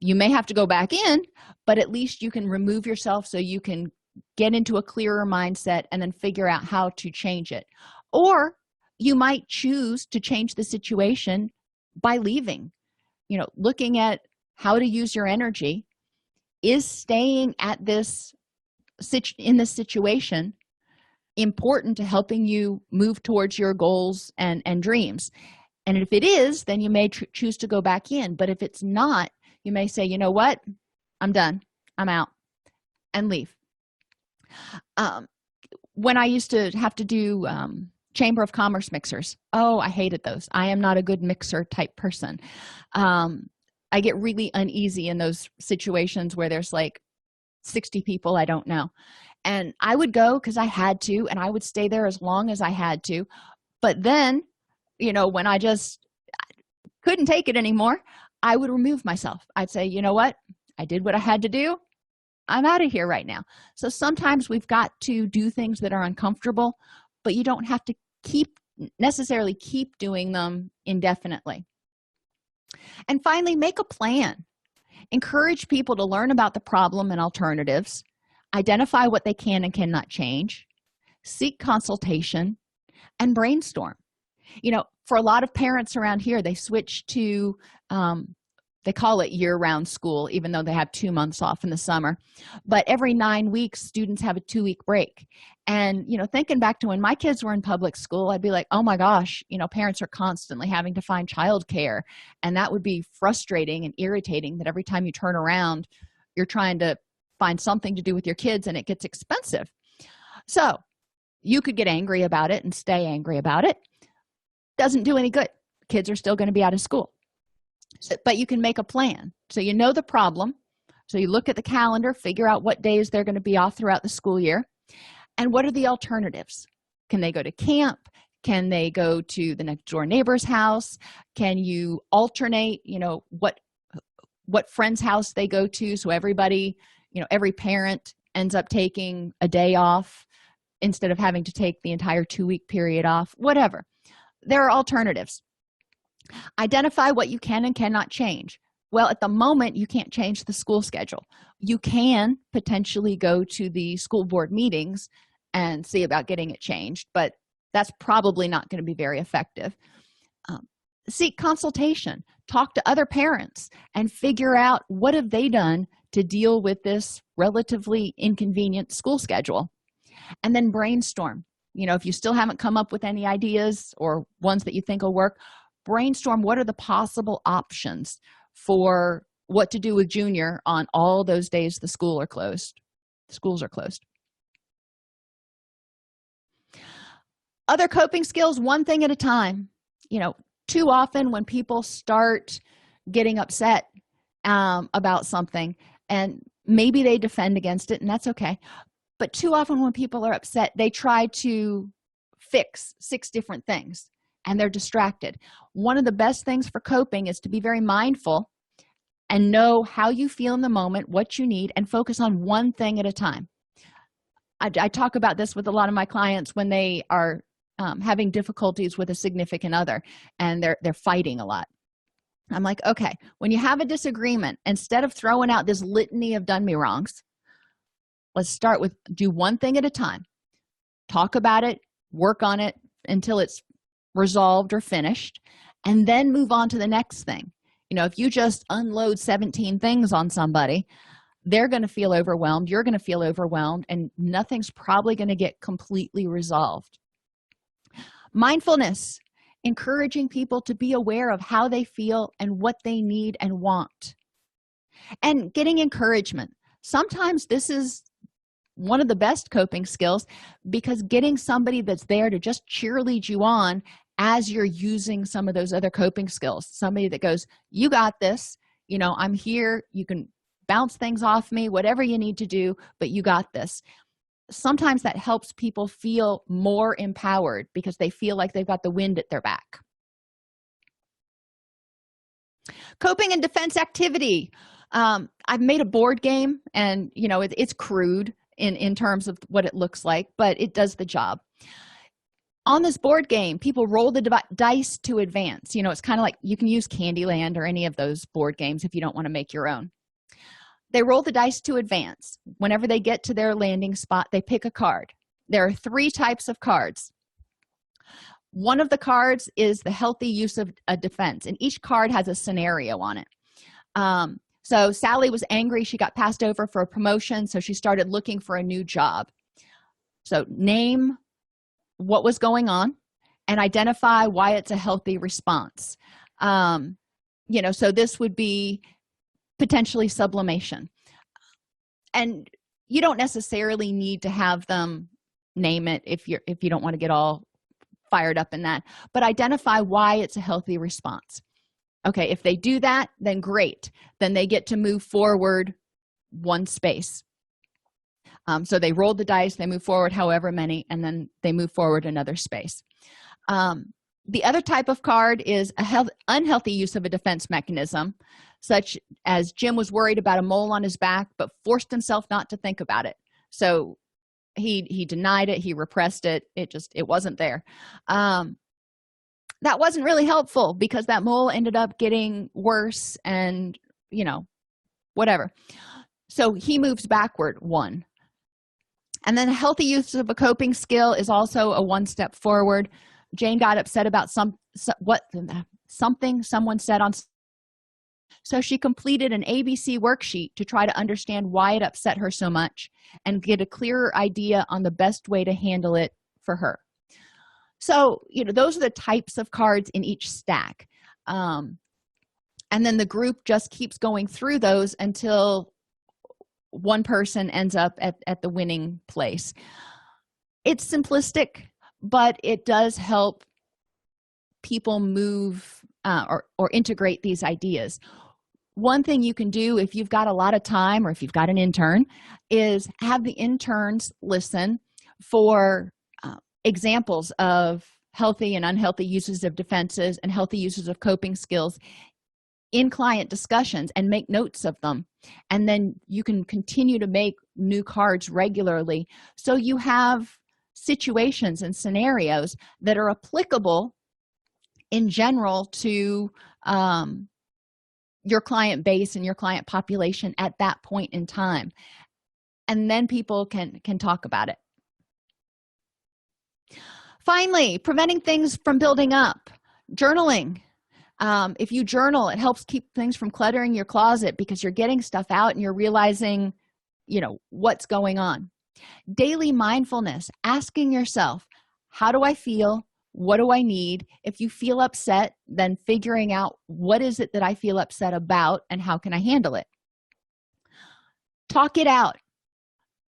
S1: You may have to go back in, but at least you can remove yourself so you can get into a clearer mindset and then figure out how to change it. Or you might choose to change the situation by leaving. Looking at how to use your energy. Is staying at this in this situation important to helping you move towards your goals and dreams? And if it is, then you may choose to go back in. But if it's not, you may say, you know what, I'm done, I'm out, and leave. When I used to have to do Chamber of Commerce mixers, I hated those. I am not a good mixer type person. I get really uneasy in those situations where there's like 60 people I don't know. And I would go because I had to, and I would stay there as long as I had to. But then, when I just couldn't take it anymore, I would remove myself. I'd say, you know what? I did what I had to do. I'm out of here right now. So sometimes we've got to do things that are uncomfortable, but you don't have to necessarily keep doing them indefinitely. And finally, make a plan. Encourage people to learn about the problem and alternatives, identify what they can and cannot change, seek consultation, and brainstorm. For a lot of parents around here, they switch to they call it year-round school, even though they have 2 months off in the summer. But every 9 weeks, students have a 2-week break. And thinking back to when my kids were in public school, I'd be like, oh my gosh, parents are constantly having to find childcare, and that would be frustrating and irritating, that every time you turn around, you're trying to find something to do with your kids, and it gets expensive. So you could get angry about it and stay angry about it. Doesn't do any good. Kids are still going to be out of school. But you can make a plan. So you know the problem. So you look at the calendar, figure out what days they're going to be off throughout the school year. And what are the alternatives? Can they go to camp? Can they go to the next door neighbor's house? Can you alternate, what friend's house they go to? So everybody, every parent ends up taking a day off instead of having to take the entire 2-week period off, whatever. There are alternatives. Identify what you can and cannot change. Well, at the moment, you can't change the school schedule. You can potentially go to the school board meetings and see about getting it changed, but that's probably not going to be very effective. Seek consultation. Talk to other parents and figure out what have they done to deal with this relatively inconvenient school schedule. And then brainstorm. If you still haven't come up with any ideas or ones that you think will work, brainstorm what are the possible options for what to do with junior on all those days the schools are closed. Other coping skills, one thing at a time. Too often when people start getting upset about something, and maybe they defend against it, and that's okay, but too often when people are upset, they try to fix 6 different things and they're distracted. One of the best things for coping is to be very mindful and know how you feel in the moment, what you need, and focus on one thing at a time. I talk about this with a lot of my clients when they are having difficulties with a significant other and they're fighting a lot. I'm like, okay, when you have a disagreement, instead of throwing out this litany of done me wrongs, let's start with do one thing at a time. Talk about it, work on it, until it's resolved or finished, and then move on to the next thing. If you just unload 17 things on somebody, they're going to feel overwhelmed, you're going to feel overwhelmed, and nothing's probably going to get completely resolved. Mindfulness, encouraging people to be aware of how they feel and what they need and want. And getting encouragement. Sometimes this is one of the best coping skills, because getting somebody that's there to just cheerlead you on as you're using some of those other coping skills, somebody that goes, you got this, I'm here, you can bounce things off me, whatever you need to do, but you got this. Sometimes that helps people feel more empowered because they feel like they've got the wind at their back. Coping and defense activity. I've made a board game, and it's crude in terms of what it looks like, but it does the job. On this board game, people roll the dice to advance. It's kind of like, you can use Candyland or any of those board games if you don't want to make your own. They roll the dice to advance. Whenever they get to their landing spot, they pick a card. There are 3 types of cards. One of the cards is the healthy use of a defense, and each card has a scenario on it. So Sally was angry. She got passed over for a promotion, so she started looking for a new job. So name what was going on and identify why it's a healthy response. So this would be potentially sublimation. And you don't necessarily need to have them name it if you don't want to get all fired up in that, but identify why it's a healthy response. Okay, if they do that, then great. Then they get to move forward 1 space. So they rolled the dice, they move forward however many, and then they move forward another space. The other type of card is unhealthy use of a defense mechanism, such as Jim was worried about a mole on his back, but forced himself not to think about it. So he denied it, he repressed it, it wasn't there. That wasn't really helpful, because that mole ended up getting worse and, whatever. So he moves backward 1. And then a healthy use of a coping skill is also a 1 step forward. Jane got upset about something someone said on. So she completed an ABC worksheet to try to understand why it upset her so much and get a clearer idea on the best way to handle it for her. So, those are the types of cards in each stack. And then the group just keeps going through those until one person ends up at the winning place. It's simplistic, but it does help people move or integrate these ideas. One thing you can do if you've got a lot of time, or if you've got an intern, is have the interns listen for examples of healthy and unhealthy uses of defenses and healthy uses of coping skills in client discussions, and make notes of them. And then you can continue to make new cards regularly, so you have situations and scenarios that are applicable in general to your client base and your client population at that point in time. And then people can talk about it. Finally, preventing things from building up. Journaling. If you journal, it helps keep things from cluttering your closet, because you're getting stuff out and you're realizing, what's going on. Daily mindfulness, asking yourself, how do I feel? What do I need? If you feel upset, then figuring out, what is it that I feel upset about and how can I handle it? Talk it out.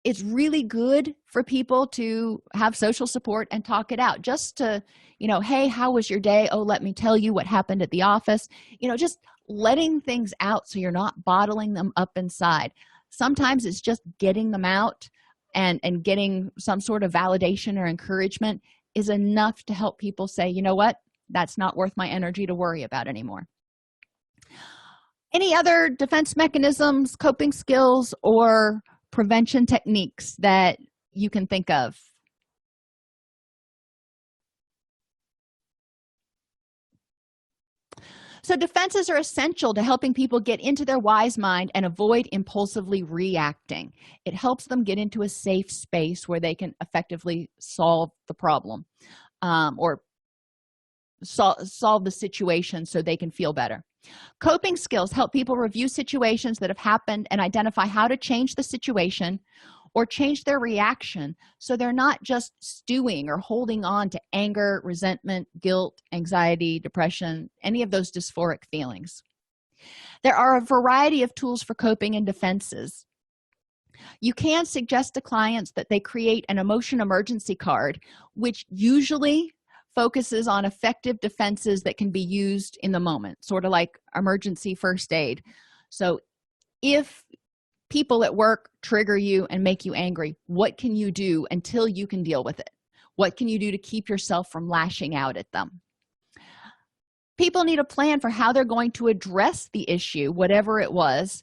S1: It's really good for people to have social support and talk it out, just to, hey, how was your day? Oh, let me tell you what happened at the office. Just letting things out so you're not bottling them up inside. Sometimes it's just getting them out and getting some sort of validation or encouragement is enough to help people say, you know what, that's not worth my energy to worry about anymore. Any other defense mechanisms, coping skills, or prevention techniques that you can think of? So defenses are essential to helping people get into their wise mind and avoid impulsively reacting. It helps them get into a safe space where they can effectively solve the problem. or solve the situation so they can feel better. Coping skills help people review situations that have happened and identify how to change the situation or change their reaction so they're not just stewing or holding on to anger, resentment, guilt, anxiety, depression, any of those dysphoric feelings. There are a variety of tools for coping and defenses. You can suggest to clients that they create an emotion emergency card, which usually focuses on effective defenses that can be used in the moment, sort of like emergency first aid. So if people at work trigger you and make you angry, what can you do until you can deal with it? What can you do to keep yourself from lashing out at them? People need a plan for how they're going to address the issue, whatever it was,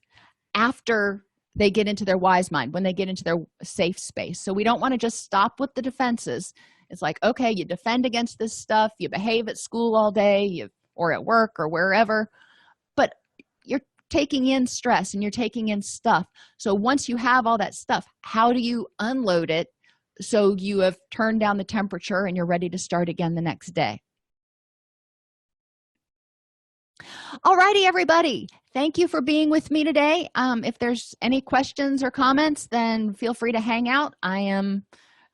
S1: after they get into their wise mind, when they get into their safe space. So we don't want to just stop with the defenses. It's like, okay, you defend against this stuff, you behave at school all day, or at work or wherever, but you're taking in stress and you're taking in stuff. So once you have all that stuff, how do you unload it so you have turned down the temperature and you're ready to start again the next day? All righty, everybody. Thank you for being with me today. If there's any questions or comments, then feel free to hang out. I am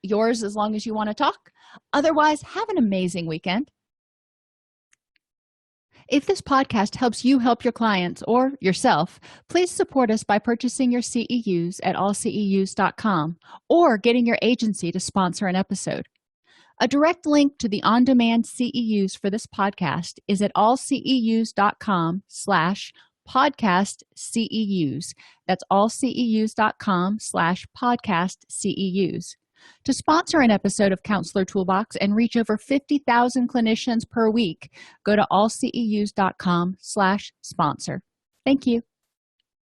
S1: yours as long as you want to talk. Otherwise, have an amazing weekend. If this podcast helps you help your clients or yourself, please support us by purchasing your CEUs at allceus.com or getting your agency to sponsor an episode. A direct link to the on-demand CEUs for this podcast is at allceus.com/podcast CEUs. That's allceus.com/podcast CEUs. To sponsor an episode of Counselor Toolbox and reach over 50,000 clinicians per week, go to allceus.com/sponsor. Thank you.